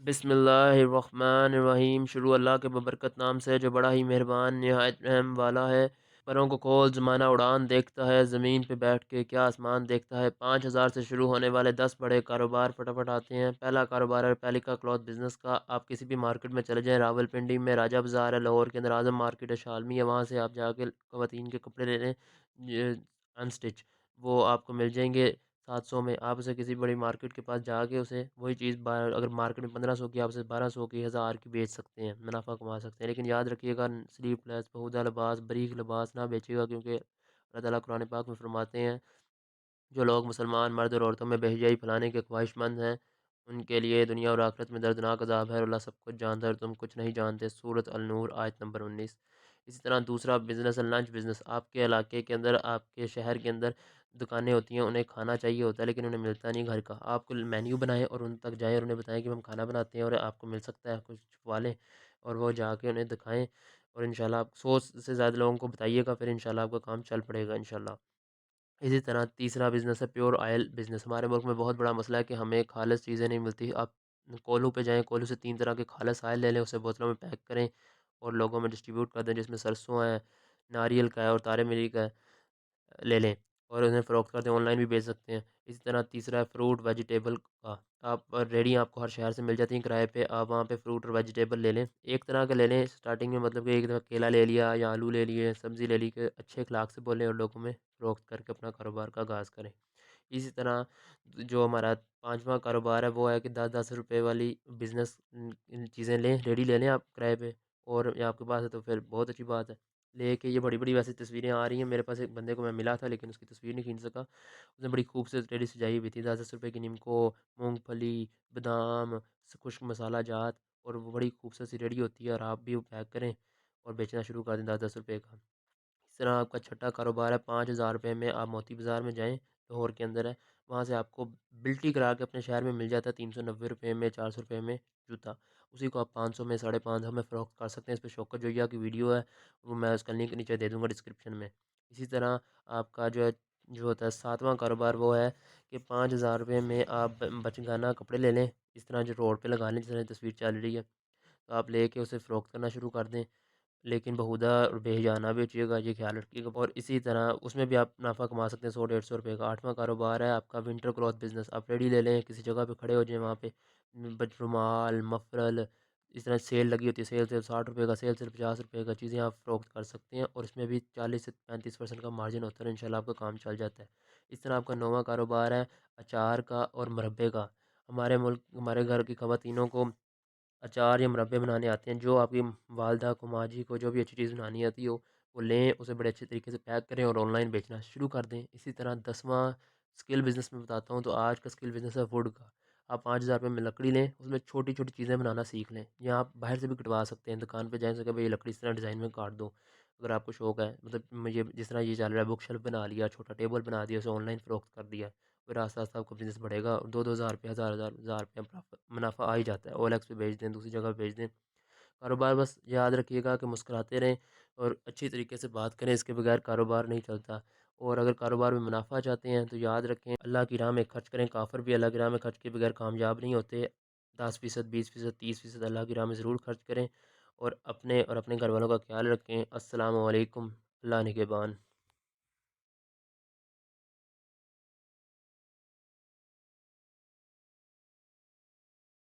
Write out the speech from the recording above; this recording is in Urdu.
بسم اللہ الرحمن الرحیم۔ شروع اللہ کے بابرکت نام سے جو بڑا ہی مہربان نہایت والا ہے۔ پروں کو کھول زمانہ اڑان دیکھتا ہے، زمین پہ بیٹھ کے کیا آسمان دیکھتا ہے۔ 5,000 سے شروع ہونے والے 10 بڑے کاروبار فٹافٹ آتے ہیں۔ پہلا کاروبار ہے ریپلیکا کلوتھ بزنس کا۔ آپ کسی بھی مارکیٹ میں چلے جائیں، راول پنڈی میں راجہ بازار ہے، لاہور کے اندر اعظم مارکیٹ ہے، شالمی ہے، وہاں سے آپ جا کے خواتین کے کپڑے لے لیں انسٹچ، وہ آپ کو مل جائیں گے 700 میں۔ آپ اسے کسی بڑی مارکیٹ کے پاس جا کے اسے وہی چیز اگر مارکیٹ میں 1500 کی، آپ اسے 1200 کی، 1000 کی بیچ سکتے ہیں، منافع کما سکتے ہیں۔ لیکن یاد رکھیے گا، سلیپ لیس بہودہ لباس بریک لباس نہ بیچے گا، کیونکہ اللہ تعالیٰ قرآن پاک میں فرماتے ہیں جو لوگ مسلمان مرد اور عورتوں میں بہجائی پھیلانے کے خواہش مند ہیں، ان کے لیے دنیا اور آخرت میں دردناک عذاب ہے، اور اللہ سب کچھ جانتا ہے اور تم کچھ نہیں جانتے۔ سورۃ النور آیت نمبر 19۔ اسی طرح دوسرا بزنس ہے لنچ بزنس۔ آپ کے علاقے کے اندر، آپ کے شہر کے اندر دکانیں ہوتی ہیں، انہیں کھانا چاہیے ہوتا ہے لیکن انہیں ملتا نہیں گھر کا۔ آپ کو مینیو بنائیں اور ان تک جائیں اور انہیں بتائیں کہ ہم کھانا بناتے ہیں اور آپ کو مل سکتا ہے، کچھ چھپوا لیں اور وہ جا کے انہیں دکھائیں، اور انشاءاللہ آپ 100 سے زیادہ لوگوں کو بتائیے گا، پھر انشاءاللہ آپ کا کام چل پڑے گا انشاءاللہ۔ اسی طرح تیسرا بزنس ہے پیور آئل بزنس۔ ہمارے ملک میں بہت بڑا مسئلہ ہے کہ ہمیں خالص چیزیں نہیں ملتی۔ آپ کولو پہ جائیں، کولو سے 3 طرح کے خالص آئل لے لیں، اسے بوتلوں میں پیک کریں اور لوگوں میں ڈسٹریبیوٹ کر دیں، جس میں سرسوں ہے، ناریل کا ہے اور تارے ملی کا ہے، لے لیں اور انہیں فروخت کر دیں، آن لائن بھی بیچ سکتے ہیں۔ اسی طرح تیسرا ہے فروٹ ویجیٹیبل کا۔ آپ ریڈی آپ کو ہر شہر سے مل جاتی ہیں کرائے پہ، آپ وہاں پہ فروٹ اور ویجیٹیبل لے لیں، ایک طرح کا لے لیں اسٹارٹنگ میں، مطلب کہ ایک دفعہ کیلا لے لیا یا آلو لے لیے، سبزی لے لی، کہ اچھے اخلاق سے بولیں اور لوگوں میں فروخت کر کے اپنا کاروبار کا آغاز کریں۔ اسی طرح جو ہمارا پانچواں کاروبار ہے وہ ہے کہ 10-10 روپے والی بزنس چیزیں لیں، ریڈی لے لیں آپ کرائے پہ، اور یہ آپ کے پاس ہے تو پھر بہت اچھی بات ہے لے کے۔ یہ بڑی بڑی ویسے تصویریں آ رہی ہیں میرے پاس، ایک بندے کو میں ملا تھا لیکن اس کی تصویر نہیں کھینچ سکا، اس نے بڑی خوبصورت ریڈی سجائی ہوئی تھی۔ 10-10 روپے کی نمکو، مونگ پھلی، بادام، خشک مسالہ جات، اور وہ بڑی خوبصورت سی ریڈی ہوتی ہے، اور آپ بھی وہ پیک کریں اور بیچنا شروع کر دیں 10-10 روپے کا۔ اس طرح آپ کا چھٹا کاروبار ہے 5,000 روپے میں، آپ موتی بازار میں جائیں، لاہور کے اندر ہے، وہاں سے آپ کو بلٹی کرا کے اپنے شہر میں مل جاتا ہے 390 روپے میں، 400 روپے میں جوتا، اسی کو آپ 500 میں، 550 میں فروخت کر سکتے ہیں۔ اس پہ شوکت جوئیا کی ویڈیو ہے، وہ میں اس کا لنک نیچے دے دوں گا ڈسکرپشن میں۔ اسی طرح آپ کا جو ہے، جو ہوتا ہے 7واں کاروبار، وہ ہے کہ 5,000 روپے میں آپ بچگانہ کپڑے لے لیں، اس طرح جو روڈ پہ لگا لیں، جس طرح تصویر چل رہی ہے، تو آپ لے کے اسے فروخت کرنا شروع کر دیں، لیکن بہودہ اور بے جانا بیچیے گا، یہ خیال رکھیے گا۔ اور اسی طرح اس میں بھی آپ نفع کما سکتے ہیں 100-150 روپے کا۔ 8واں کاروبار ہے آپ کا ونٹر کلوتھ بزنس۔ آپ ریڈی لے لیں، کسی جگہ پہ کھڑے ہو جائیں، وہاں پہ رومال، مفرل، اس طرح سیل لگی ہوتی ہے، سیل سے 60 روپے کا، سیل سے 50 روپے کا چیزیں آپ فروخت کر سکتے ہیں، اور اس میں بھی 40 سے 35% کا مارجن ہوتا ہے، انشاءاللہ آپ کا کام چل جاتا ہے۔ اس طرح آپ کا 9واں کاروبار ہے اچار کا اور مربے کا۔ ہمارے ملک، ہمارے گھر کی خواتینوں کو اچار یا مربے بنانے آتے ہیں، جو آپ کی والدہ کو، ماں جی کو جو بھی اچھی چیز بنانی آتی ہو، وہ لیں، اسے بڑے اچھے طریقے سے پیک کریں اور آن لائن بیچنا شروع کر دیں۔ اسی طرح 10واں اسکل بزنس میں بتاتا ہوں، تو آج کا اسکل بزنس ہے ووڈ کا۔ آپ 5,000 روپے میں لکڑی لیں، اس میں چھوٹی چھوٹی چیزیں بنانا سیکھ لیں، یا آپ باہر سے بھی کٹوا سکتے ہیں، دکان پہ جائیں سے کہ بھائی یہ لکڑی اس طرح ڈیزائن میں کاٹ دو، اگر آپ کو شوق ہے، مطلب مجھے جس طرح یہ چل رہا ہے، بک شیلف بنا لیا، چھوٹا ٹیبل بنا دیا، اسے آن لائن فروخت کر دیا، پھر آہستہ آہستہ آپ کا بزنس بڑھے گا، 2-2 ہزار روپے، 1000 روپے منافع آ ہی جاتا ہے۔ OLX پہ بھیج دیں، دوسری جگہ پہ بھیج دیں کاروبار۔ بس یاد رکھیے گا کہ مسکراتے رہیں اور اچھی طریقے سے بات کریں، اس کے بغیر کاروبار نہیں چلتا۔ اور اگر کاروبار میں منافع چاہتے ہیں تو یاد رکھیں اللہ کی راہ میں خرچ کریں، کافر بھی اللہ کی راہ میں خرچ کے بغیر کامیاب نہیں ہوتے۔ 10%، 20%، 30% اللہ کی راہ میں ضرور خرچ کریں، اور اپنے گھر والوں کا خیال رکھیں۔ السلام علیکم، اللہ نگہبان۔